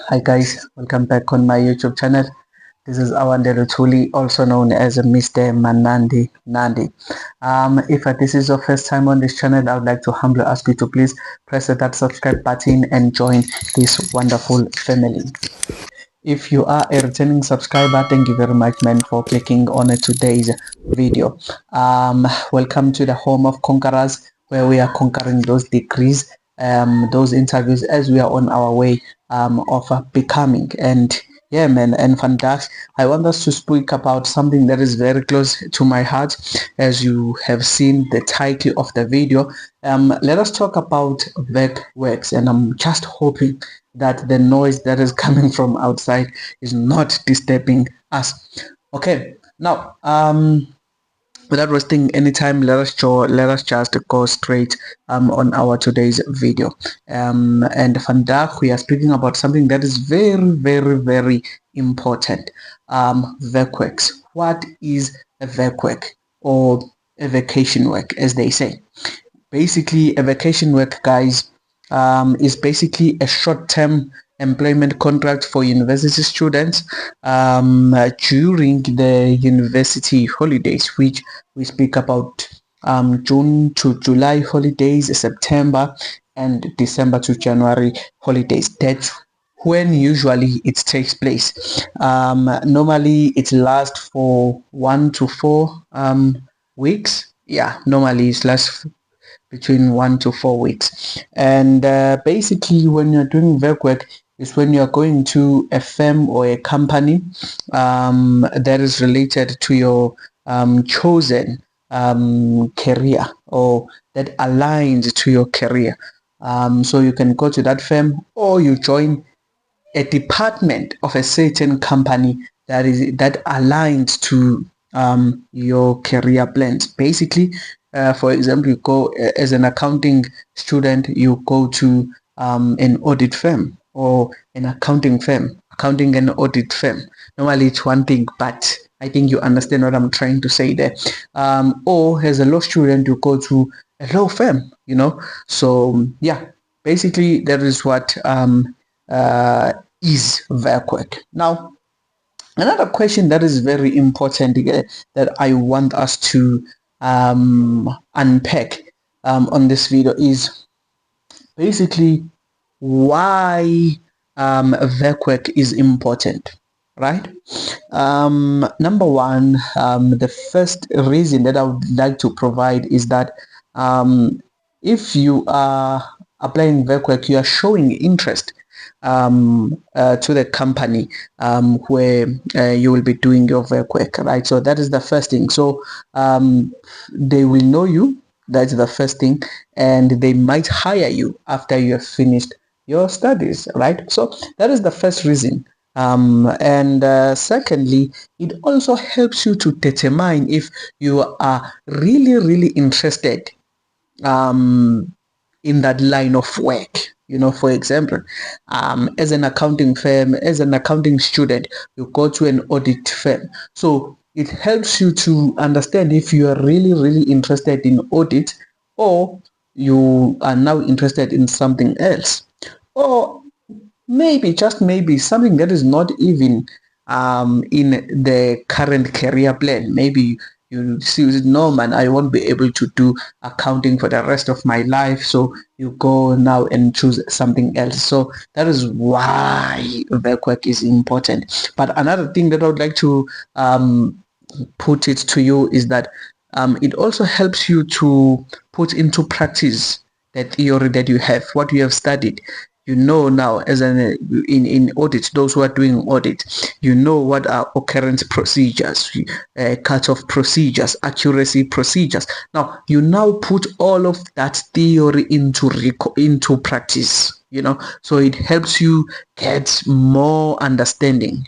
Hi guys, welcome back on my YouTube channel. This is Awandelo Tuli, also known as Mr. Manandi Nandi. If this is your first time on this channel, I would like to humbly ask you to please press that subscribe button and join this wonderful family. If you are a returning subscriber, thank you very much, man, for clicking on today's video. Welcome to the home of conquerors, where we are conquering those degrees, those interviews, as we are on our way of becoming. And yeah, man, and vandaag, I want us to speak about something that is very close to my heart, as you have seen the title of the video. Let us talk about works, and I'm just hoping that the noise that is coming from outside is not disturbing us. Okay, now without wasting any time, let us just go straight on our today's video. And vandaag we are speaking about something that is very important. Werkwerks. What is a werkwerk, or a vacation work, as they say? Basically, a vacation work, guys, is basically a short-term employment contract for university students during the university holidays, which we speak about June to July holidays, September and December to January holidays. That's when usually it takes place. Normally it lasts for 1 to 4 weeks. Yeah, normally it lasts between 1 to 4 weeks. And basically, when you're doing werkwerk, is when you're going to a firm or a company that is related to your chosen career, or that aligns to your career. So you can go to that firm, or you join a department of a certain company that aligns to your career plans. Basically, for example, you go as an accounting student, you go to an audit firm or an accounting and audit firm. Normally it's one thing, but I think you understand what I'm trying to say there. Or as a law student, you go to a law firm, So yeah, basically that is what is werkwerk. Now, another question that is very important that I want us to unpack on this video is basically why werkwerk is important, right? Number one, the first reason that I would like to provide is that if you are applying werkwerk, you are showing interest to the company where you will be doing your werkwerk, right? So that is the first thing. So they will know you. That's the first thing, and they might hire you after you have finished your studies, right? So that is the first reason. And secondly, it also helps you to determine if you are really interested in that line of work. For example, as an accounting firm, as an accounting student, you go to an audit firm. So it helps you to understand if you are really interested in audit, or you are now interested in something else, or maybe, just maybe, something that is not even in the current career plan. Maybe you see, no man, I won't be able to do accounting for the rest of my life, so you go now and choose something else. So that is why werkwerk is important. But another thing that I would like to put it to you is that it also helps you to put into practice the theory that you have, what you have studied. Now, as in audit, those who are doing audit, what are occurrence procedures, cut-off procedures, accuracy procedures. Now you now put all of that theory into practice. So it helps you get more understanding.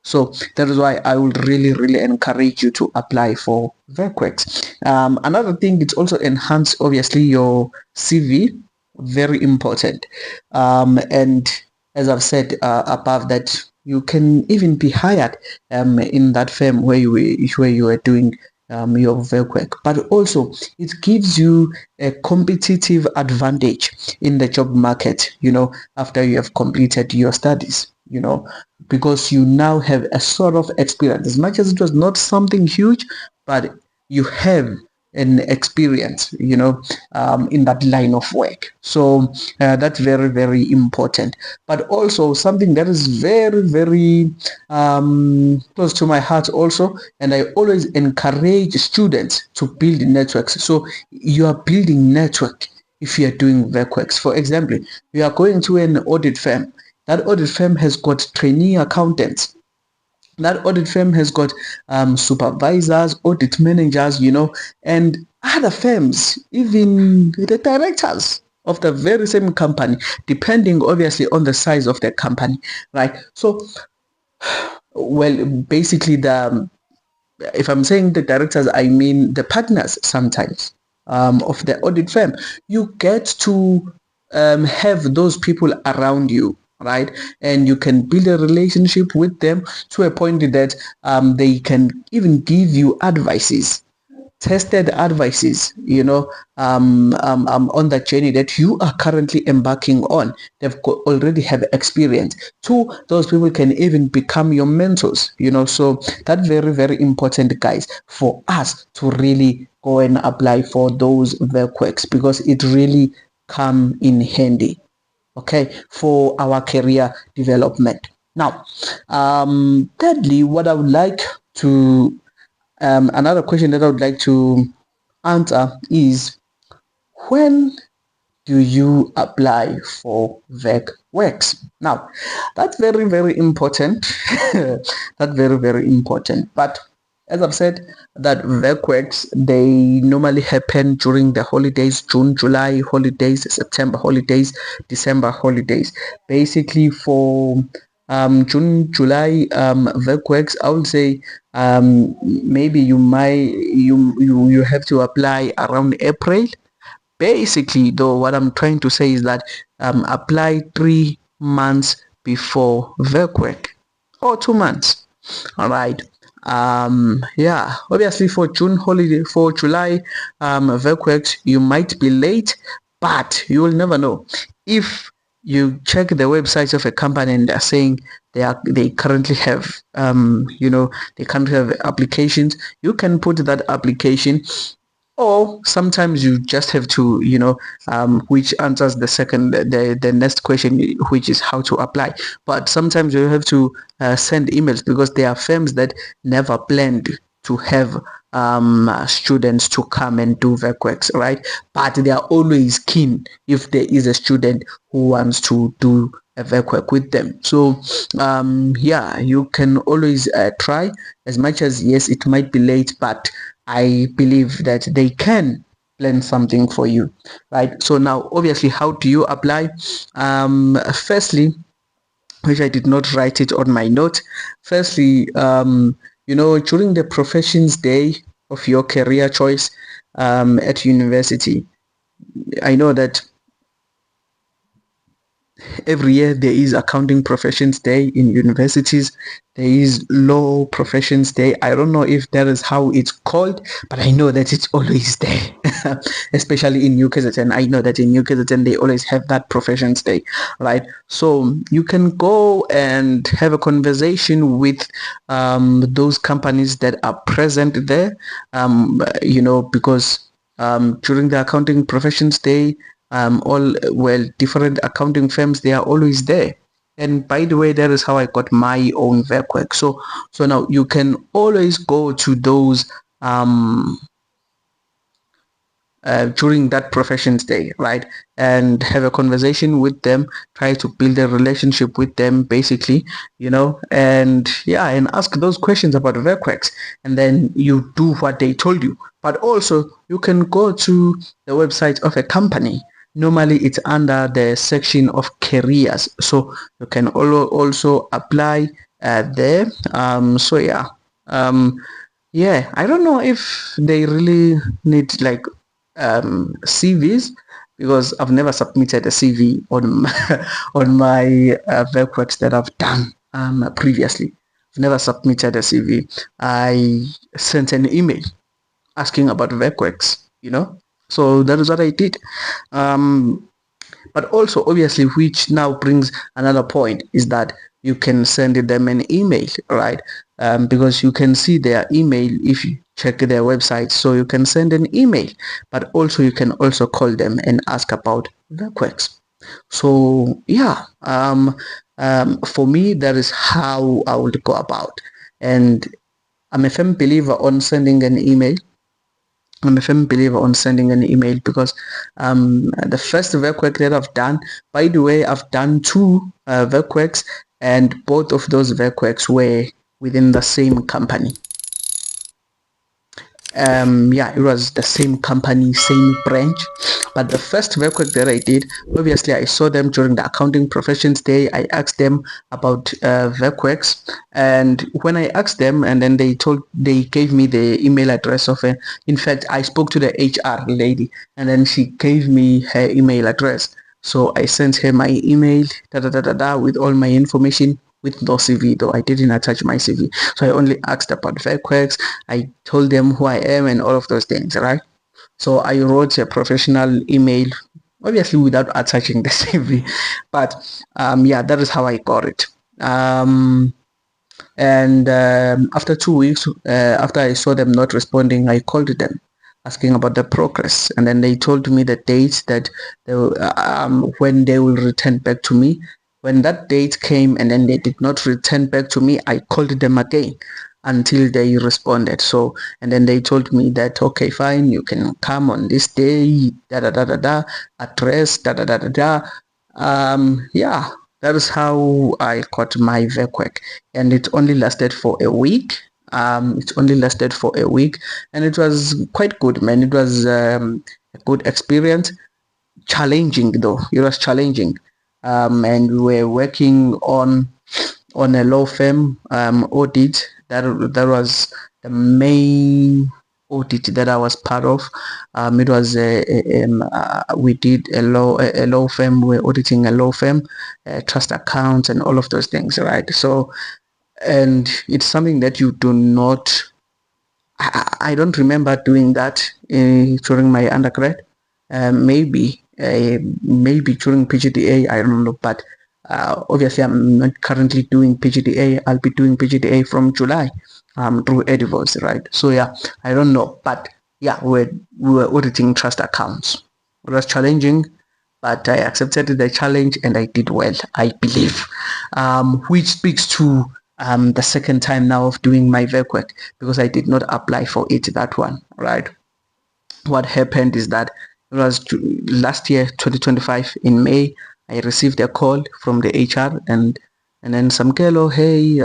So that is why I would really encourage you to apply for werkwerks. Another thing, it's also enhance obviously your CV. Very important. And as I've said above, that you can even be hired in that firm where you were doing your VECWEC, but also it gives you a competitive advantage in the job market, after you have completed your studies, because you now have a sort of experience. As much as it was not something huge, but you have an experience, in that line of work. So that's very, very important. But also something that is very, very close to my heart also, and I always encourage students to build networks. So you are building network if you are doing VECWEX. For example, you are going to an audit firm. That audit firm has got trainee accountants. That audit firm has got supervisors, audit managers, and other firms, even the directors of the very same company, depending obviously on the size of the company, right? So, well, basically, if I'm saying the directors, I mean the partners sometimes of the audit firm. You get to have those people around you, right? And you can build a relationship with them to a point that they can even give you advices, tested advices, on the journey that you are currently embarking on. They've already have experience. Two, those people can even become your mentors, so that's very, very important, guys, for us to really go and apply for those VECWEX, because it really come in handy, okay, for our career development. Now, thirdly, what I would like to another question that I would like to answer is, when do you apply for VECWEX? Now, that's very, very important. That's very, very important. But as I've said, that VECWEX, they normally happen during the holidays: June, July holidays, September holidays, December holidays. Basically, for June, July VECWEX, I would say maybe you have to apply around April. Basically, though, what I'm trying to say is that apply 3 months before VECWEC, or 2 months. All right. Yeah, obviously for June holiday, for July VECWEX, you might be late, but you will never know. If you check the websites of a company and they're saying they currently have they currently have applications, you can put that application. Or sometimes you just have to, which answers the next question, which is how to apply. But sometimes you have to send emails, because there are firms that never planned to have students to come and do VECWEX, right? But they are always keen if there is a student who wants to do a VECWEC with them. So yeah, you can always try, as much as, yes, it might be late, but I believe that they can plan something for you, right? So now, obviously, how do you apply? Firstly, which I did not write it on my note. Firstly, during the professions day of your career choice at university, I know that every year there is accounting professions day in universities. There is law professions day. I don't know if that is how it's called, but I know that it's always there. Especially in UKZN, I know that in UKZN they always have that professions day, right? So you can go and have a conversation with those companies that are present there, because during the accounting professions day, different accounting firms, they are always there. And by the way, that is how I got my own VECWEC. So now you can always go to those during that professions day, right, and have a conversation with them, try to build a relationship with them, basically, and yeah, and ask those questions about VECWEX, and then you do what they told you. But also, you can go to the website of a company. Normally it's under the section of careers, so you can also apply there. So yeah, yeah, I don't know if they really need like CVs, because I've never submitted a CV on on my VECWEX that I've done previously. I've never submitted a CV. I sent an email. asking about VECWEX, So that is what I did. But also, obviously, which now brings another point is that you can send them an email, right? Because you can see their email if you check their website. So you can send an email, but also you can also call them and ask about VECWEX. So yeah, for me, that is how I would go about. And I'm a firm believer on sending an email. I'm a firm believer on sending an email because the first VECWEX that I've done, by the way, I've done two VECWEX, and both of those VECWEX were within the same company. Yeah, it was the same company, same branch. But the first VECWEX that I did, obviously I saw them during the accounting professions day. I asked them about VECWEX, and when I asked them, and then they gave me the email address of a, in fact, I spoke to the HR lady, and then she gave me her email address. So I sent her my email, with all my information, with no CV though. I didn't attach my CV. So I only asked about VECWEX. I told them who I am and all of those things, right? So I wrote a professional email, obviously without attaching the CV. But yeah, that is how I got it. And after 2 weeks, after I saw them not responding, I called them asking about the progress, and then they told me the dates that they when they will return back to me. When that date came and then they did not return back to me, I called them again until they responded. So, and then they told me that, okay, fine, you can come on this day, address, yeah, that is how I got my VECWEX, and it only lasted for a week. It only lasted for a week, and it was quite good, man. It was a good experience. Challenging though, it was challenging, and we were working on a law firm audit. That was the main audit that I was part of. It was we did a law firm. We were auditing a law firm, trust accounts, and all of those things, right? So, and it's something that you do not. I don't remember doing that during my undergrad. Maybe during PGDA, I don't know, but obviously I'm not currently doing PGDA. I'll be doing PGDA from July through Edivos, right? So yeah, I don't know, but yeah, we were auditing trust accounts. It was challenging, but I accepted the challenge and I did well, I believe, which speaks to the second time now of doing my VECWEX, because I did not apply for it, that one, right? What happened is that it was last year, 2025, in May, I received a call from the HR, and then Samkelo, hey,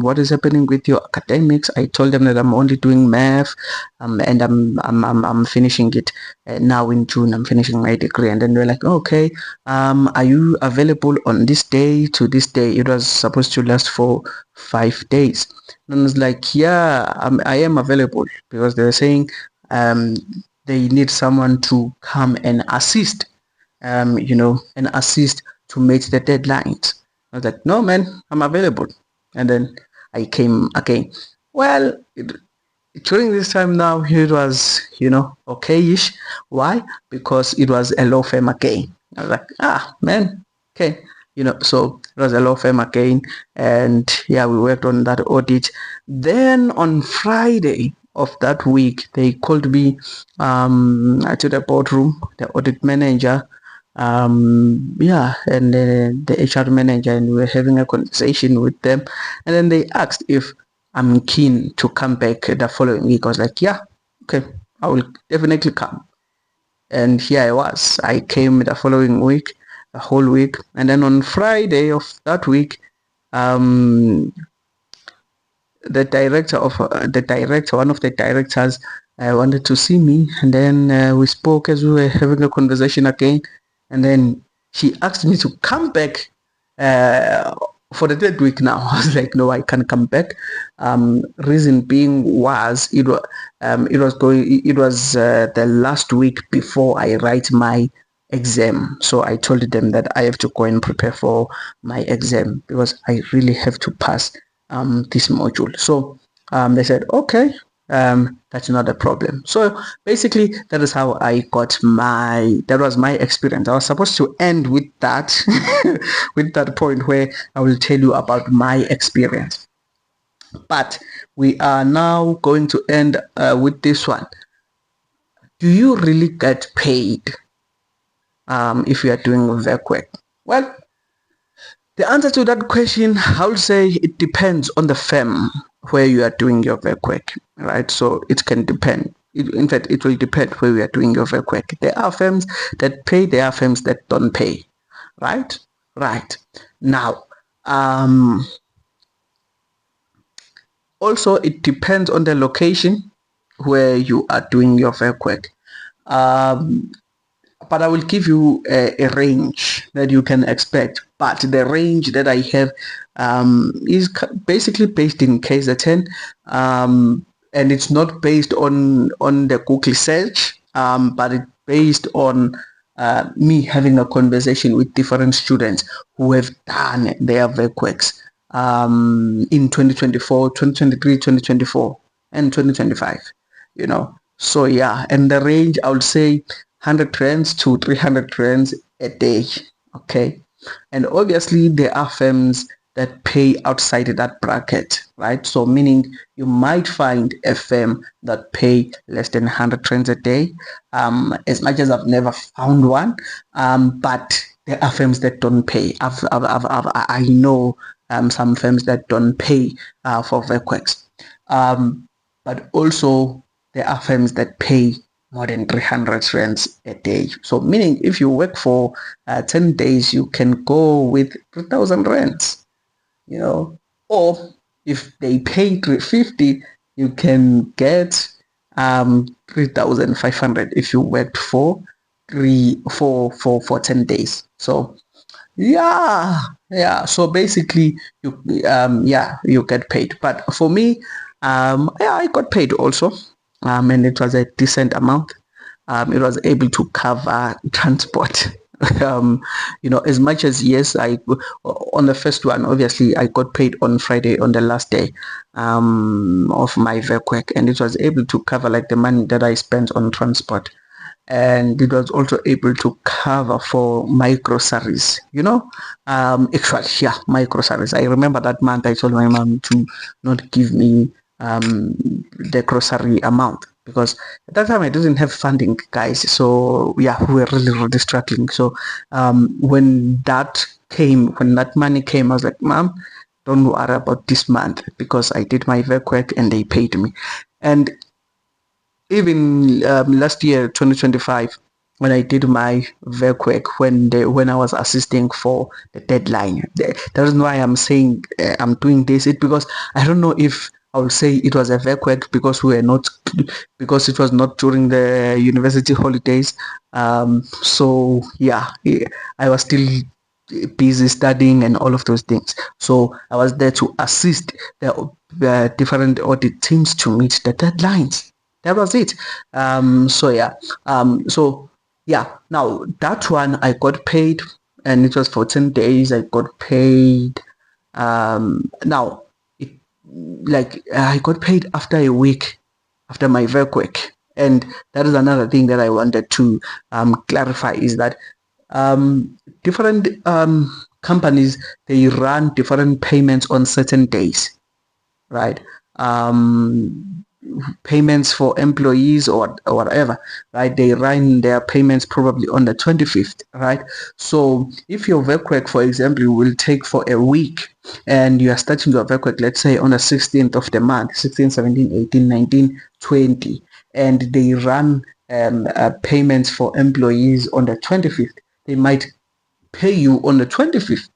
what is happening with your academics? I told them that I'm only doing math, and I'm finishing it now in June. I'm finishing my degree, and then they're like, okay, are you available on this day to this day? It was supposed to last for 5 days. And I was like, yeah, I am available, because they were saying they need someone to come and assist, and assist to meet the deadlines. I was like, no, man, I'm available. And then I came again. Well, during this time now, it was, okay-ish. Why? Because it was a law firm again. I was like, man, okay. So it was a law firm again. And yeah, we worked on that audit. Then on Friday of that week, they called me to the boardroom, the audit manager, yeah, and the HR manager, and we were having a conversation with them. And then they asked if I'm keen to come back the following week. I was like, yeah, okay, I will definitely come. And here I was. I came the following week, the whole week. And then on Friday of that week, the director, one of the directors, wanted to see me. And then we spoke as we were having a conversation again. And then she asked me to come back for the third week now. I was like, no, I can't come back. Reason being was it was the last week before I write my exam. So I told them that I have to go and prepare for my exam, because I really have to pass this module. So they said, okay, that's not a problem. So basically, that is how that was my experience. I was supposed to end with that, with that point where I will tell you about my experience. But we are now going to end with this one. Do you really get paid if you are doing VEC work? Well, the answer to that question, I would say it depends on the firm where you are doing your VEC work, right? So it can depend. In fact, it will depend where you are doing your VEC work. There are firms that pay, there are firms that don't pay, right? Right. Now, also it depends on the location where you are doing your VEC work. But I will give you a range that you can expect. But the range that I have is basically based in KZN, and it's not based on the Google search, but it's based on me having a conversation with different students who have done their VEC works in 2024, 2023, 2024, and 2025. So yeah, and the range I would say 100 rands to 300 rands a day. Okay, and obviously there are firms that pay outside that bracket, right? So meaning you might find a firm that pay less than 100 rands a day. As much as I've never found one, but there are firms that don't pay. I know some firms that don't pay for VEC works, but also there are firms that pay more than 300 rands a day. So meaning if you work for 10 days, you can go with 3,000 rands, or if they pay 350, you can get 3,500 if you worked for 10 days. So yeah, so basically you get paid. But for me, I got paid also, and it was a decent amount. It was able to cover transport. As much as, yes, I on the first one, obviously I got paid on Friday, on the last day of my VEC work, and it was able to cover like the money that I spent on transport, and it was also able to cover for my groceries. Actually, yeah, my groceries. I remember that month I told my mom to not give me the grocery amount, because at that time I didn't have funding, guys. So yeah, we were really struggling. So when that money came, I was like, Mom, don't worry about this month, because I did my VEC work and they paid me. And even last year, 2025, when I did my VEC work, when I was assisting for the deadline, the reason why I'm saying I'm doing this is because I don't know if I will say it was a VEC work because because it was not during the university holidays. So yeah, I was still busy studying and all of those things. So I was there to assist the different audit teams to meet the deadlines. That was it. So yeah, now that one I got paid, and it was for 10 days. I got paid. Now I got paid after a week after my VEC work. And that is another thing that I wanted to clarify, is that different companies, they run different payments on certain days, right? Payments for employees or whatever, right? They run their payments probably on the 25th, right? So if your VEC work, for example, will take for a week, and you are starting your VEC work, let's say on the 16th of the month, 16, 17, 18, 19, 20, and they run payments for employees on the 25th, they might pay you on the 25th.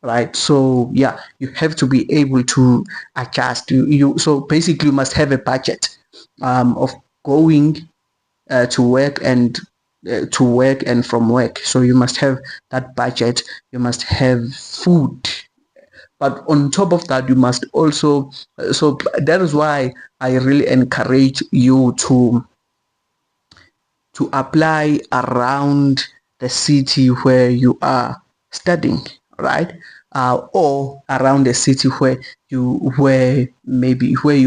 Right, so yeah, you have to be able to adjust. So basically you must have a budget of going to work and from work. So you must have that budget. You must have food, but on top of that, you must also. So that is why I really encourage you to apply around the city where you are studying, right? Or around the city where you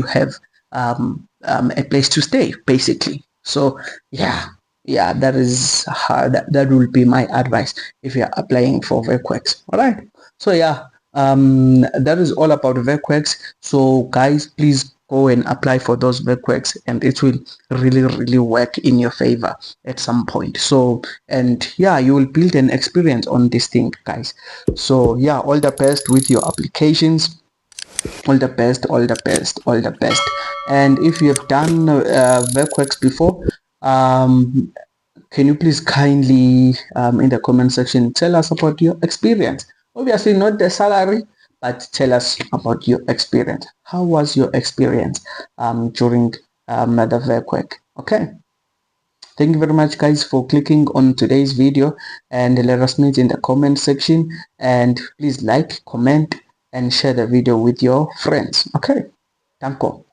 have a place to stay, basically. So yeah, that is how that will be my advice if you're applying for VECWEX. All right. So yeah, that is all about VECWEX. So guys, please go and apply for those VECWEX, and it will really work in your favor at some point. So, and yeah, you will build an experience on this thing, guys. So yeah, all the best with your applications. All the best, all the best, all the best. And if you have done VECWEX before, um, can you please kindly in the comment section tell us about your experience? Obviously not the salary, but tell us about your experience. How was your experience during the VECWEC? Okay. Thank you very much, guys, for clicking on today's video, and let us meet in the comment section, and please like, comment, and share the video with your friends. Okay. Thank you.